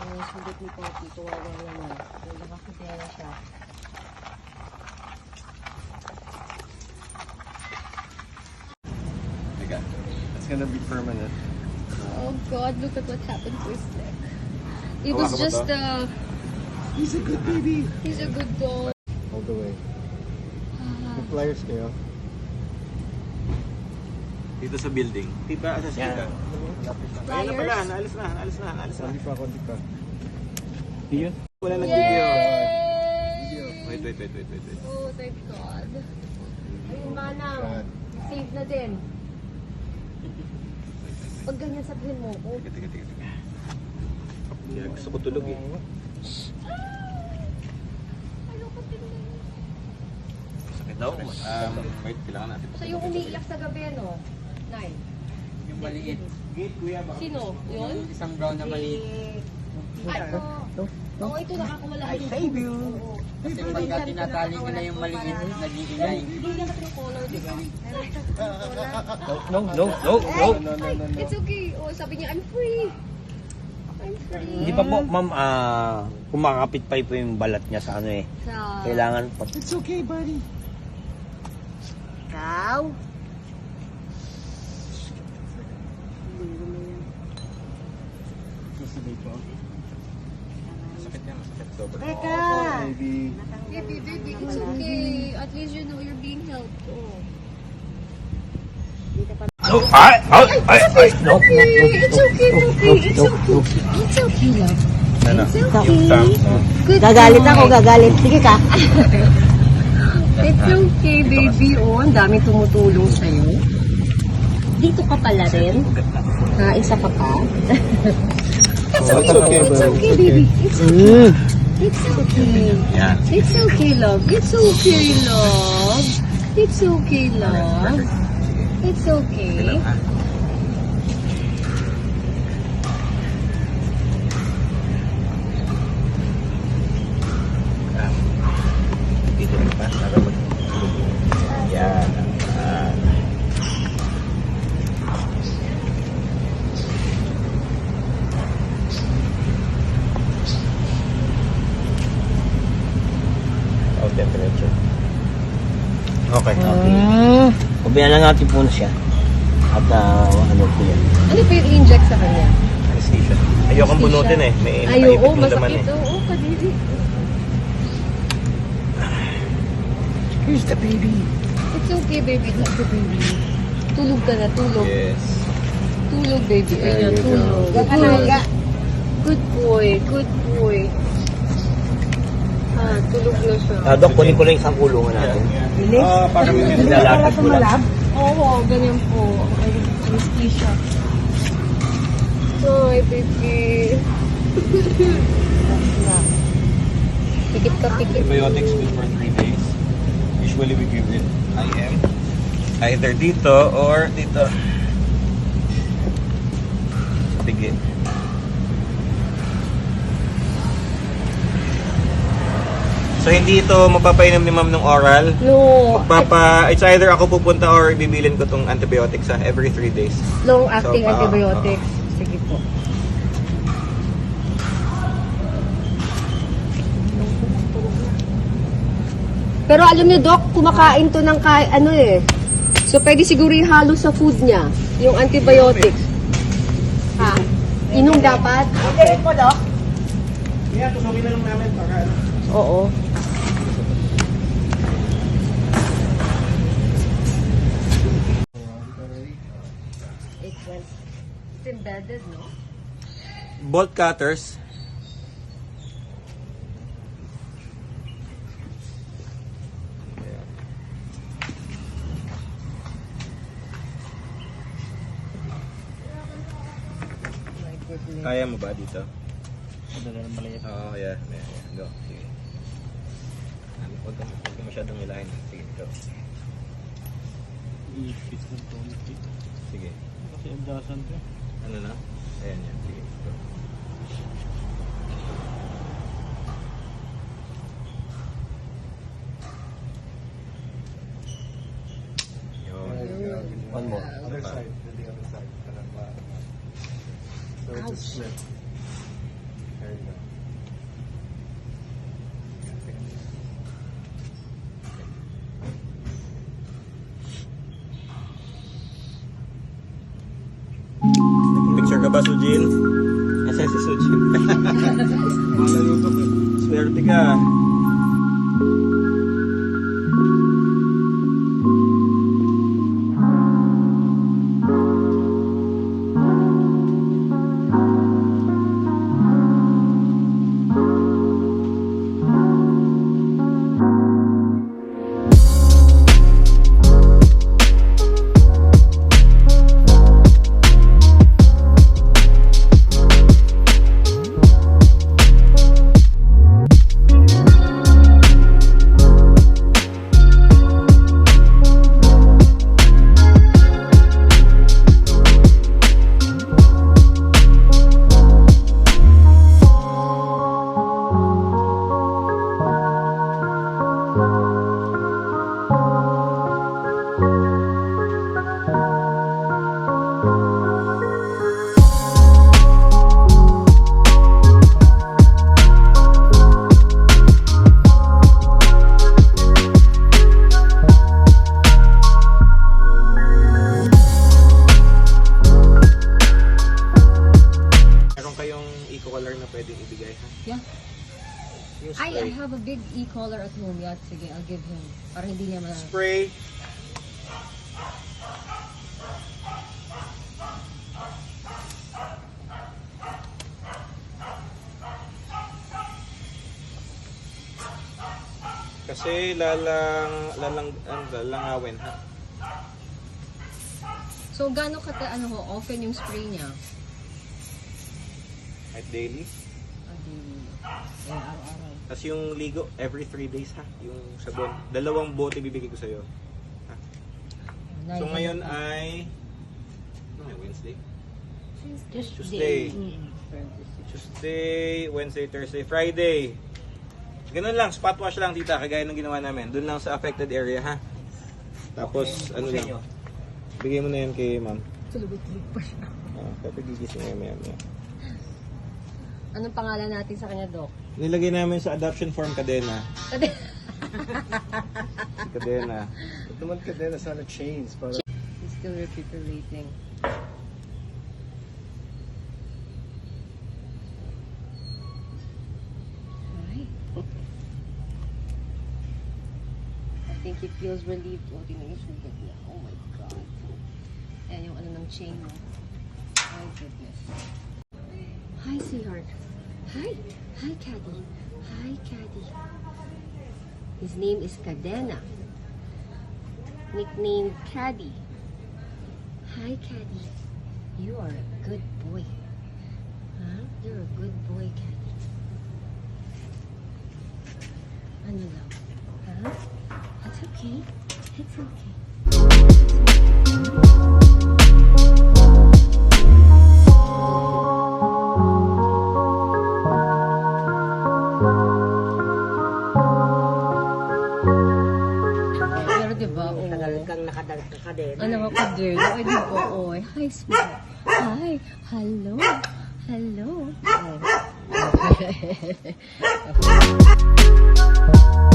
Ang sulit ni Poppy, kawawa naman. Nakakitera siya. It's gonna be permanent. Oh God, look at what happened to his leg. It was just He's a good baby. he's a good dog. All the way. May flyers kayo? Dito sa building. Tipa, sa sila. Ayan na pala, naalis na. Hindi pa. Yun? Wala nag-video. Yay! Wait. Oh, thank God. Ayun, manang. Save na din. Pag ganyan sabihin mo ko. Teka. Kaya gusto ko tulog eh. Ayoko tingnan. Sakit daw. Wait, kailangan natin. So yung umiiyak sa gabi, no? Nine. Yung maliit. Gate, kuya. Sino? Yun? Yung isang brown na maliit. Ay, ito. Oo, ito nakakumala. I save you. Kasi pagka tinatali nila yung maliit, nag-iingay. Hindi na yung color, di ba? No. It's okay. Oh, sabi niya, I'm free. I'm free. Hindi pa po, ma'am, kumakapit pa po yung balat niya sa ano eh. Sa... Kailangan pa. It's okay, buddy. Ikaw? Sasabay po. Sakit niya, masakit. Sobra. Teka! Baby. Baby, it's okay. At least you know you're being helped. Oh. No, no. It's okay, It's okay, love. Ano? It's okay. Good Gagalit boy. ako, gagalit. Sige ka. It's okay, baby. Oh, ang daming tumutulong sa'yo. Dito ka pala rin. Isa ka pa. It's okay, baby. It's okay. It's okay. Yan. It's okay, love. It's okay, love. It's okay, love. It's okay. Dito rin pa. Para mag-tulog. Yan. Temperature. Okay. Pabayaan lang natin po siya. At ano po yan. Ano pa yung inject sa kanya? Anesthesia. Ayokong bunutin eh. May Ay, oo, naipit yung laman masakit. eh. Oo, kadiri. Here's the baby. It's okay, baby. It's okay, baby. Tulog ka na, tulog. Yes. Tulog, baby. There Ayan, you go. tulog. Good boy, good boy. Tulog na siya. Dok, kunin ko lang isang kulungan natin. Para may Nilalakad ko lang. Oo, ganyan po. Anesthesia. Ay, baby. Pikit ka, pikit. Antibiotics good for 3 days. Usually we give it IM. Either dito or dito. Sige. So hindi ito mapapainom ni ma'am ng oral. No, It's either ako pupunta or bibilin ko tong antibiotics every 3 days. long-acting So, antibiotics. Sige po. Pero alam niyo, Doc, kumakain to ng ano eh. So, pwede siguro ihalo sa food niya, yung antibiotics. Ha? Inom dapat? Direct mo, Dok. Yeah, tusungin na lang namin para Oo. It's embedded, no? bolt cutters. Kaya mo ba dito? Oo, yeah. Go. Sige. Huwag ka masyadong hilahin. Sige, go. Sige. Kasi adjustan to. Ano na? Ayan yan. Sige, go. Yun. One more. Other side. The other side. So it's a split. There you go. Picture ka ba, Sujin? Asan si Sujin? Swerte ka. Meron kayong eco-color na pwedeng ibigay, ha? Yeah. Yung Ay, spray. I have a big e-collar at home. Yeah, sige, I'll give him. Para hindi niya Spray. Kasi lalangawin, ha? So, gaano often yung spray niya? At daily. Araw-araw. Tapos yung ligo, every 3 days, ha? Yung sabon. 2 bote bibigay ko sa'yo. So ngayon ay... Ano yung Wednesday? Tuesday. Tuesday, Wednesday, Thursday, Friday. Ganun lang, spot wash lang tita, kagaya ng ginawa namin. Doon lang sa affected area, ha? Tapos, ano lang. Bigay mo na yan kay ma'am. Sulubot-sulubot pa siya. Papagigising niya maya. Anong pangalan natin sa kanya, Doc? Nilagay namin sa adoption form Cadena. Si Cadena. Ito naman ka din, sana chains. Para He's still recuperating. Alright. I think he feels relieved. Oh, tingnan niyo, sugat niya. Oh my God. Ayan yung ano ng chain mo. My goodness. Hi, sweetheart. Hi. Hi, Caddy. Hi, Caddy. His name is Cadena. Nicknamed Caddy. Hi, Caddy. You are a good boy. Huh? You're a good boy, Caddy. Ano lang? Huh? It's okay. It's okay. Pero diba, oh. Tagal kang nakadagdag ka din. Ano ako din? Ay, di ba? Oh, hi, sweetheart. Hi. Hello. Hello. Oh.